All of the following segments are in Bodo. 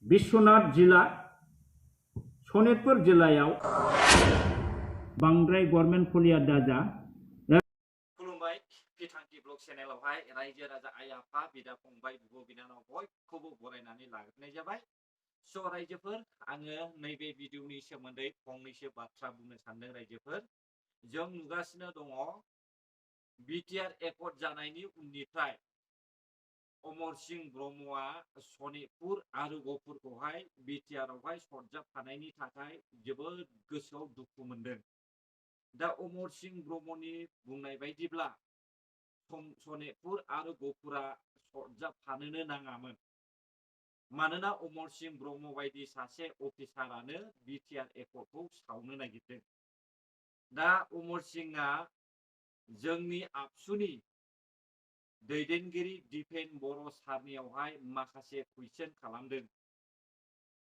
बिश्वनाथ जिला सनितपुर जिल्लायाव बांद्राय गभर्नमेंट फलिया दाजा खुलुमबाय बिथांखि ब्लग चेनेलावहाय रायजो राजा आइ आफा बिदा फंबाय बिब' बिनानाव बयखौबो बरायनानै लाग्रोनाय जाबाय। स' रायजोफोर आङो नैबे भिडिअनि सोमोन्दै फंनैसो बाथ्रा बुंनो सानदों। रायजोफोर जों नुगासिनो दङ बिटिआर एकर्ड जानायनि उननिफ्राय अमर सिंह ब्रह्मआ सनितपुर आरो गहपुरखौहाय बिटिआरआवहाय सरजाबफानायनि थाखाय जोबोद गोसोआव दुखु मोनदों। दा अमर सिंह ब्रह्मनि बुंनाय बायदिब्ला सनितपुर आरो गहपुरा सरजाबफानोनो नाङामोन, मानोना अमर सिंह ब्रह्म बायदि सासे अफिसारानो बिटिआर एकर्डखौ सावनो नागिरदों। दा अमर सिंहआ जोंनि आबसुनि दैदेनगिरि दिपेन बर' सारनियावहाय माखासे कुइसन खालामदों।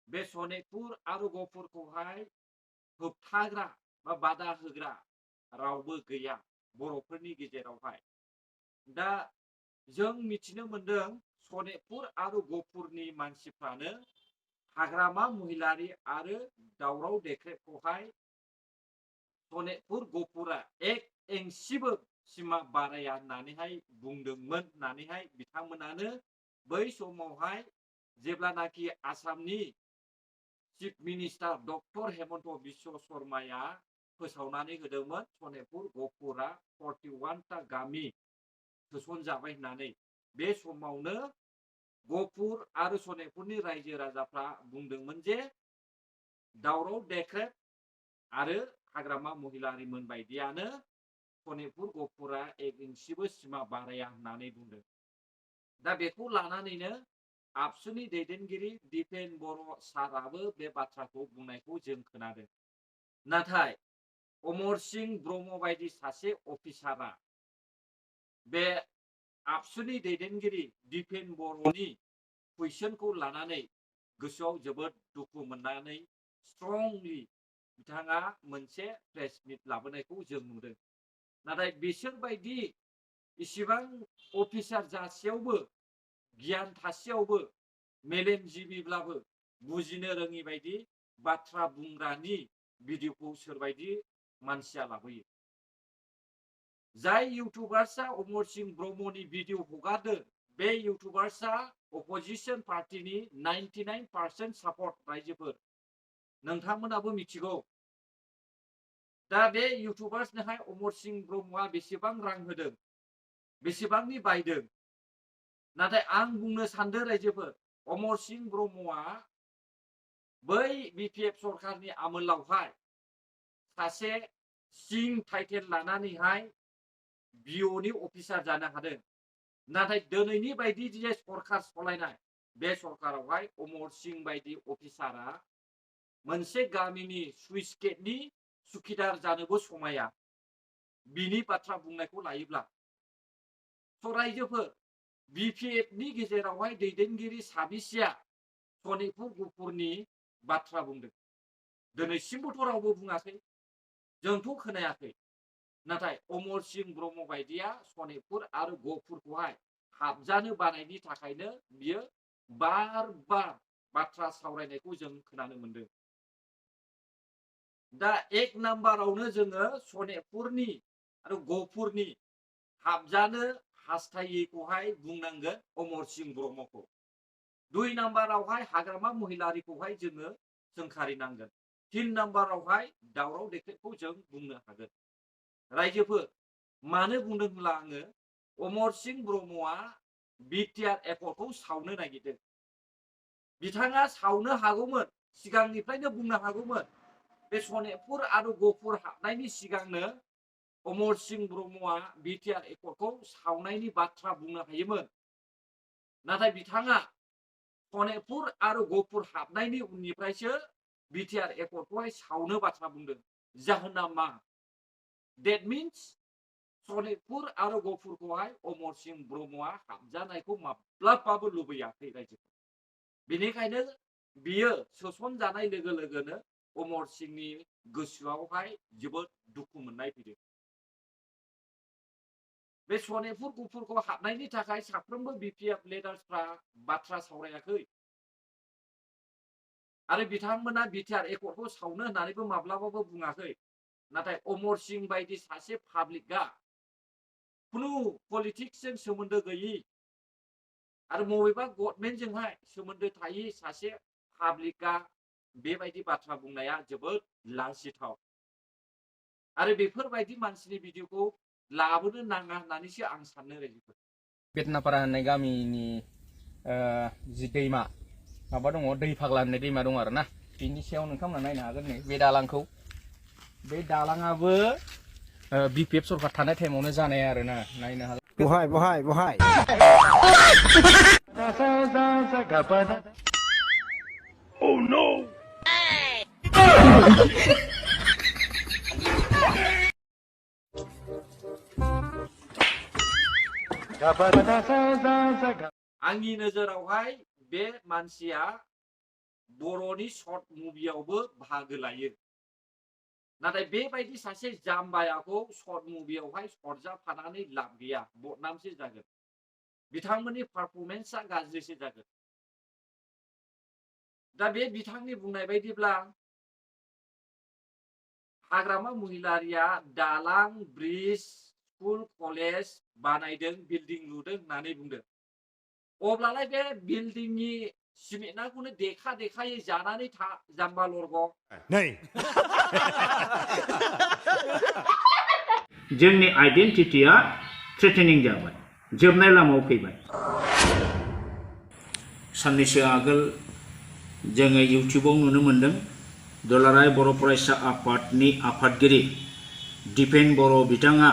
बे सनितपुर आरो गहपुरखौहाय होबथाग्रा बा बादा होग्रा रावबो गैया बर'फोरनि गेजेरावहाय। दा जों मिथिनो मोनदों सनितपुर आरो गहपुरनि मानसिफ्रानो हाग्रामा महिलारि आरो दावराव देख्रेबखौहाय सनितपुर गहपुरा एक एंसिबो सिमा बाराया होननानैहाय बुंदोंमोन होननानैहाय बिथांमोनानो बै समावहाय जेब्लानाखि आसामनि chief minister doctor Himanta Biswa शर्माया फोसावनानै होदोंमोन सनितपुर गहपुरा 41टा गामि सोसनजाबाय होननानै। बे समावनो गहपुर आरो सनितपुरनि रायजो राजाफ्रा बुंदोंमोन जे दावराव देख्रेब आरो हाग्रामा महिलारिमोन बायदियानो सनितपुर गहपुरा एक इंसिबो सिमा बाराया होननानै बुंदों। दा बेखौ लानानैनो आबसुनि दैदेनगिरि दिपेन बर' साराबो बे बाथ्राखौ बुंनायखौ जों खोनादों। नाथाय अमर सिंह ब्रह्म बायदि सासे अफिसारा बे आबसुनि दैदेनगिरि दिपेन बर'नि कुइसनखौ लानानै गोसोआव जोबोद दुखु मोननानै स्ट्रंलि बिथाङा मोनसे प्रेस मिट लाबोनायखौ जों नुदों। नाथाय बिसोरबायदि इसिबां अफिसार जासेयावबो गियान थासेयावबो मेलेमजिबिब्लाबो बुजिनो रोङि बायदि बाथ्रा बुंग्रानि भिडिअखौ सोरबायदि मानसिया लाबोयो। जाय इउटुबार्सआ अमर सिंह ब्रह्मनि भिडिअ हगारदों बे इउटुबार्सआ अपोजिशन पार्टीनि 99% सापर्ट रायजोफोर नोंथांमोनाबो मिथिगौ। दा बे इउटुबार्सनोहाय अमर सिंह ब्रह्मआ बेसेबां रां होदों, बेसेबांनि बायदों। नाथाय आं बुंनो सानदों रायजोफोर अमर सिंह ब्रह्मआ बै बिपिएफ सरकारनि आमोलावहाय सासे सिं टाइटेल लानानैहाय बिअनि अफिसार जानो हादों। नाथाय दिनैनि बायदि जे सरकार सलायनाय बे सरकारावहाय अमर सिंह बायदि अफिसारा मोनसे गामिनि सुइस गेटनि सुखिदार जानोबो समाया बिनि बाथ्रा बुंनायखौ लायोब्ला। स' रायजोफोर बिपिएफनि गेजेरावहाय दैदेनगिरि साबिसेया सनितपुर गहपुरनि बाथ्रा बुंदों। दिनैसिमबोथ' रावबो बुङाखै, जोंथ' खोनायाखै। नाथाय अमर सिंह ब्रह्म बायदिया सनितपुर आरो गहपुरखौहाय हाबजानो बानायनि थाखायनो बियो बार बार बाथ्रा सावरायनायखौ जों खोनानो मोनदों। दा एक नाम्बारावनो जोङो सनितपुरनि आरो गहपुरनि हाबजानो हास्थायैखौहाय बुंनांगोन अमर सिंह ब्रह्मखौ। 2 नाम्बारावहाय हाग्रामा महिलारिखौहाय जोङो सोंखारिनांगोन। 3 नाम्बारावहाय दावराव देख्रेबखौ जों बुंनो हागोन। रायजोफोर मानो बुंदों होनब्ला आङो अमर सिंह ब्रह्मआ बिटिआर एकर्डखौ सावनो नागिरदों। बिथाङा सावनो हागौमोन, सिगांनिफ्रायनो बुंनो हागौमोन बे सनितपुर आरो गहपुर हाबनायनि सिगांनो अमर सिंह ब्रह्मआ बिटिआर एकर्डखौ सावनायनि बाथ्रा बुंनो हायोमोन। नाथाय बिथाङा सनितपुर आरो गहपुर हाबनायनि उननिफ्रायसो बिटिआर एकर्डखौहाय सावनो बाथ्रा बुंदों। जाहोना मा? डेट मिन्स सनितपुर आरो गहपुरखौहाय अमर सिंह ब्रह्मआ हाबजानायखौ माब्लाबाबो लुबैयाखै रायजोफोर। बेनिखायनो बियो सोसनजानाय लोगो लोगोनो अमर सिंहनि गोसोआवहाय जोबोद दुखु मोननाय फैदों। बे सनितपुर गहपुरखौ हाबनायनि थाखाय साफ्रोमबो बिपिएफ लिडार्सफ्रा बाथ्रा सावरायाखै। आरो बिथांमोना बिटिआर एकर्डखौ सावनो होननानैबो माब्लाबाबो बुङाखै नाथाय अमर सिंह बायदि सासे पाब्लिकआ खुनु पलिटिक्सजों सोमोन्दो गैयि आरो बबेबा गभर्नमेन्टजोंहाय सोमोन्दो थायि सासे पाब्लिकआ बेबायदि बाथ्रा बुंनाया जोबोद लाजिथाव आरो बेफोरबायदि मानसिनि भिडिअखौ लाबोनो नाङा होननानैसो आं साननो रायजोफोर बेतनापारा होननाय गामिनि जि दैमा माबा दङ दै फाग्ला होननाय दैमा दङ आरो ना बिनि सायाव नोंथांमोना नायनो हागोन नै बे दालांखौ बे दालाङाबो बिपिएफ सरकार थानाय टाइमावनो जानाय आरो ना नायनो हागोन बहाय Oh no आंनि नोजोरावहाय बे मानसिया बर'नि शर्ट मुभियावबो बाहागो लायो नाथाय बेबायदि सासे जाम्बायाखौ शर्ट मुभियावहाय सरजाफानानै लाब गैया बदनामसो जागोन बिथांमोननि पारफरमेन्सआ गाज्रिसो जागोन दा बे बिथांनि बुंनाय बायदिब्ला हाग्रामा महिलारिया दालां ब्रिज स्कुल कलेज बानायदों बिल्डिं लुदों होननानै बुंदों अब्लालाय बे बिल्डिंनि सिमेन्टखौनो देखा देखायै जानानै था जाम्बा लरग नै जोंनि आइडेन्टिटिया थ्रेटेनिं जाबाय जोबनाय लामायाव फैबाय साननैसो आगोल जोङो इउटिउबाव नुनो मोनदों दुलाराय बर' फरायसा आफादनि आफादगिरि दिपेन बर' बिथाङा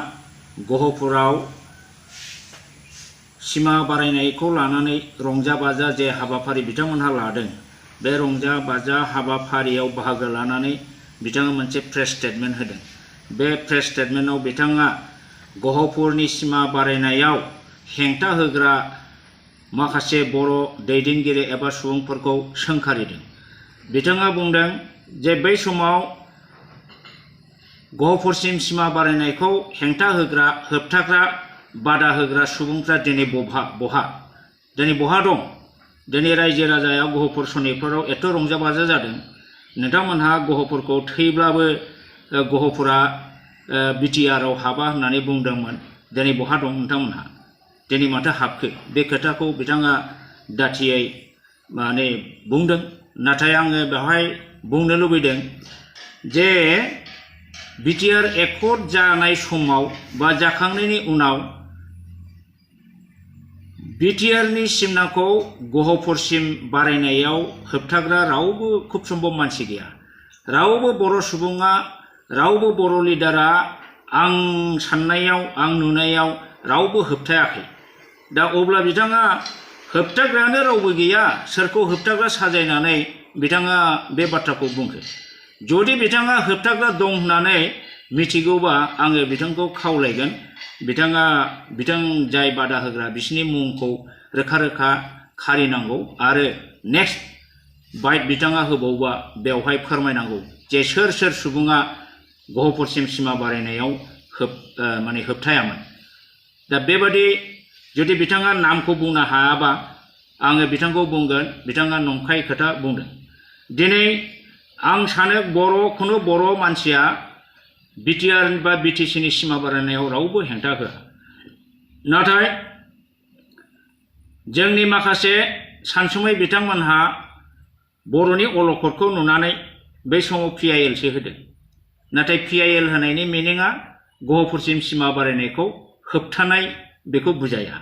गहपुराव सिमा बारायनायखौ लानानै रंजा बाजा जे हाबाफारि बिथांमोनहा लादों बे रंजा बाजा हाबाफारियाव बाहागो लानानै बिथाङा मोनसे प्रेस स्टेटमेन्ट होदों बे प्रेस स्टेटमेन्टआव बिथाङा गहपुरनि सिमा बारायनायाव हेंथा होग्रा माखासे बर' दैदेनगिरि एबा सुबुंफोरखौ सोंखारिदों बिथाङा बुंदों जे बै समाव गहपुरसिम सिमा बारायनायखौ हेंथा होग्रा होबथाग्रा बादा होग्रा सुबुंफ्रा दिनै बहा दं दिनै रायजो राजाया गहपुर सनितपुराव एथ' रंजा बाजा जादों नोंथांमोनहा गहपुरखौ थैब्लाबो गहपुरा बिटिआरआव हाबा होननानै बुंदोंमोन दिनै बहा दं नोंथांमोनहा दिनै माथो हाबखो बे खोथाखौ बिथाङा दाथियै माने बुंदों नाथाय आङो बेवहाय बुंनो लुबैदों जे बिटिआर एकर्ड जानाय समाव बा जाखांनायनि उनाव बिटिआरनि सिमनाखौ गहपुरसिम बारायनायाव होबथाग्रा रावबो खुब सम्भब मानसि गैया रावबो बर' सुबुङा रावबो बर' लिडारा आं साननायाव आं नुनायाव रावबो होबथायाखै दा अब्ला बिथाङा होबथाग्रायानो रावबो गैया सोरखौ होबथाग्रा साजायनानै बिथाङा बे बाथ्राखौ बुंखो जुदि बिथाङा होबथाग्रा दं होननानै मिथिगौबा आङो बिथांखौ खावलायगोन बिथां जाय बादा होग्रा बिसोरनि मुंखौ रोखा रोखा खारिनांगौ आरो नेक्स्ट बाइट बिथाङा होबावबा बेवहाय फोरमायनांगौ जे सोर सुबुङा गहपुरसिम सिमा बारायनायाव माने होबथायामोन दा बेबादि जुदि बिथाङा नामखौ बुंनो हायाबा आङो बिथांखौ बुंगोन बिथाङा नंखाय खोथा बुंदों दिनै आं सानो खुनु बर' मानसिया बिटिआर बा बिटिसिनि सिमा बारायनायाव रावबो हेंथा होआ नाथाय जोंनि माखासे सानसुमै बिथांमोनहा बर'नि अलखदखौ नुनानै बै समाव पिआइएलसो होदों नाथाय पिआइएल होनायनि मिनिङा गहपुरसिम सिमा बारायनायखौ होबथानाय बेखौ बुजाया